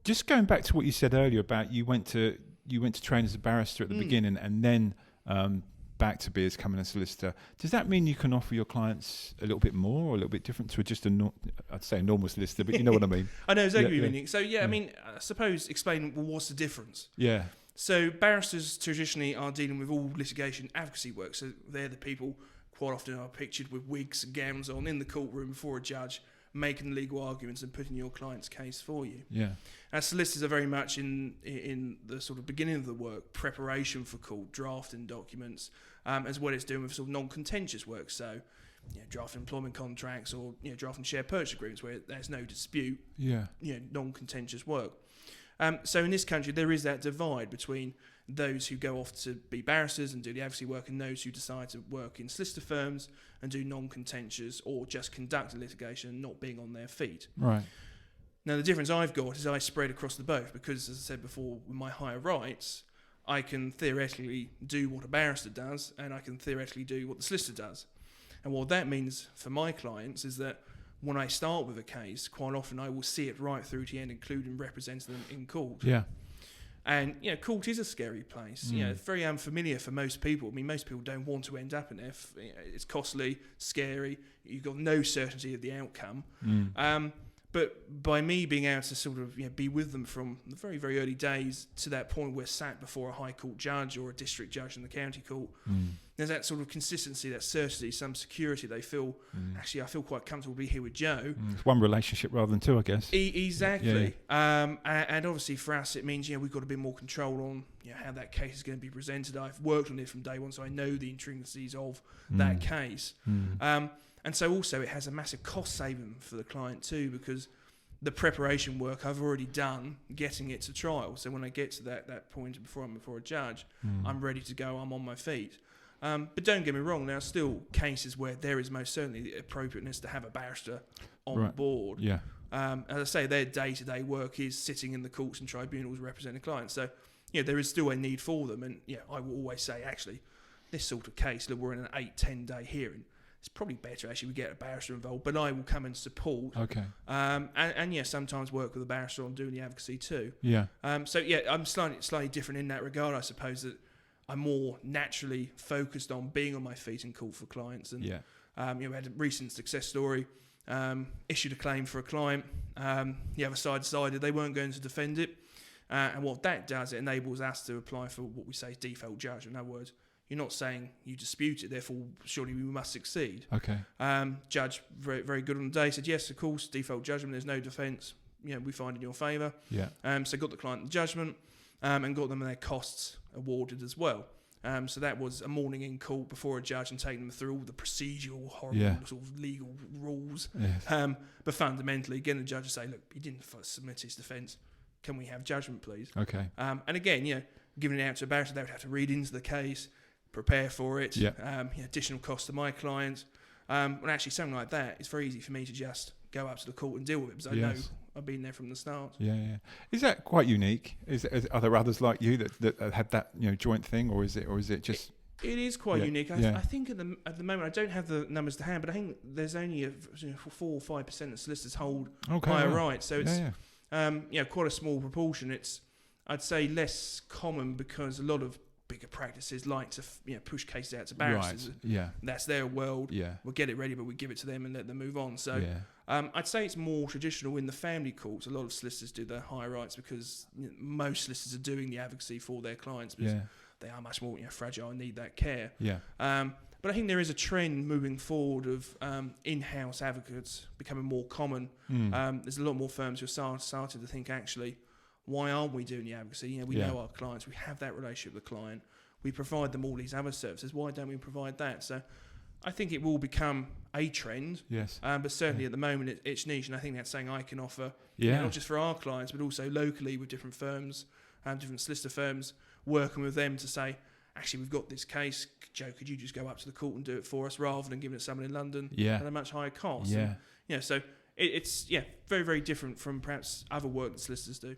Just going back to what you said earlier about you went to train as a barrister at the beginning and then back to becoming a solicitor. Does that mean you can offer your clients a little bit more or a little bit different to just I'd say a normal solicitor, but you know what I mean? I know exactly what you mean. So I mean, I suppose explain what's the difference. Yeah. So barristers traditionally are dealing with all litigation advocacy work. So they're the people quite often are pictured with wigs and gowns on in the courtroom before a judge, making legal arguments and putting your client's case for you. Yeah. As solicitors are very much in the sort of beginning of the work, preparation for court, drafting documents, as well as doing with sort of non-contentious work. So, drafting employment contracts or drafting share purchase agreements where there's no dispute. Yeah. Non-contentious work. So in this country, there is that divide between those who go off to be barristers and do the advocacy work and those who decide to work in solicitor firms and do non-contentious or just conduct the litigation and not being on their feet. Right. Now, the difference I've got is I spread across the both because, as I said before, with my higher rights, I can theoretically do what a barrister does and I can theoretically do what the solicitor does. And what that means for my clients is that when I start with a case, quite often I will see it right through to the end, including representing them in court. Yeah. And, court is a scary place. It's very unfamiliar for most people. I mean, most people don't want to end up in there. It's costly, scary. You've got no certainty of the outcome. But by me being able to sort of be with them from the very, very early days to that point where sat before a high court judge or a district judge in the county court, there's that sort of consistency, that certainty, some security. They feel, actually, I feel quite comfortable to be here with Joe. It's one relationship rather than two, I guess. Exactly. Yeah. And obviously for us, it means we've got a bit more control on how that case is going to be presented. I've worked on it from day one, so I know the intricacies of that case. And so also it has a massive cost saving for the client too, because the preparation work I've already done getting it to trial. So when I get to that point before I'm before a judge, I'm ready to go, I'm on my feet. But don't get me wrong, there are still cases where there is most certainly the appropriateness to have a barrister on board. Yeah. As I say, their day-to-day work is sitting in the courts and tribunals representing clients. So, there is still a need for them. And, I will always say, actually, this sort of case, look, we're in an 8-10 day hearing. It's probably better, actually, we get a barrister involved, but I will come and support. Okay. And sometimes work with a barrister on doing the advocacy too. Yeah. I'm slightly different in that regard, I suppose, that I'm more naturally focused on being on my feet in court for clients. And, we had a recent success story, issued a claim for a client. The other side decided they weren't going to defend it. And what that does, it enables us to apply for what we say is default judgment. In other words, you're not saying you dispute it, therefore surely we must succeed. Okay. Judge, very, very good on the day, said, yes, of course, default judgment, there's no defence, we find in your favour. Yeah. So got the client the judgment and got them their costs awarded as well. So that was a morning in court before a judge and taking them through all the procedural, horrible sort of legal rules. Yes. But fundamentally, getting the judge to say, look, he didn't submit his defence. Can we have judgment, please? Okay. And again, giving it out to a barrister, they would have to read into the case, prepare for it, additional cost to my client. And actually, something like that, it's very easy for me to just go up to the court and deal with it because I know I've been there from the start. Yeah. Is that quite unique? Are there others like you that have that joint thing, or is it just? It is quite unique. I think at the moment I don't have the numbers to hand, but I think there's only 4 or 5% of solicitors hold higher rights. So it's quite a small proportion. It's I'd say less common because a lot of bigger practices like to push cases out to barristers. Right. That's their world. We'll get it ready, but we give it to them and let them move on. So I'd say it's more traditional in the family courts. A lot of solicitors do their higher rights because most solicitors are doing the advocacy for their clients because they are much more fragile and need that care. But I think there is a trend moving forward of in-house advocates becoming more common. There's a lot more firms who are starting to think, actually, why aren't we doing the advocacy? We know our clients. We have that relationship with the client. We provide them all these other services. Why don't we provide that? So I think it will become a trend. Yes. But certainly at the moment it's niche, and I think that's something I can offer, not just for our clients, but also locally with different firms, different solicitor firms, working with them to say, actually, we've got this case. Joe, could you just go up to the court and do it for us rather than giving it to someone in London at a much higher cost? So it's very, very different from perhaps other work that solicitors do.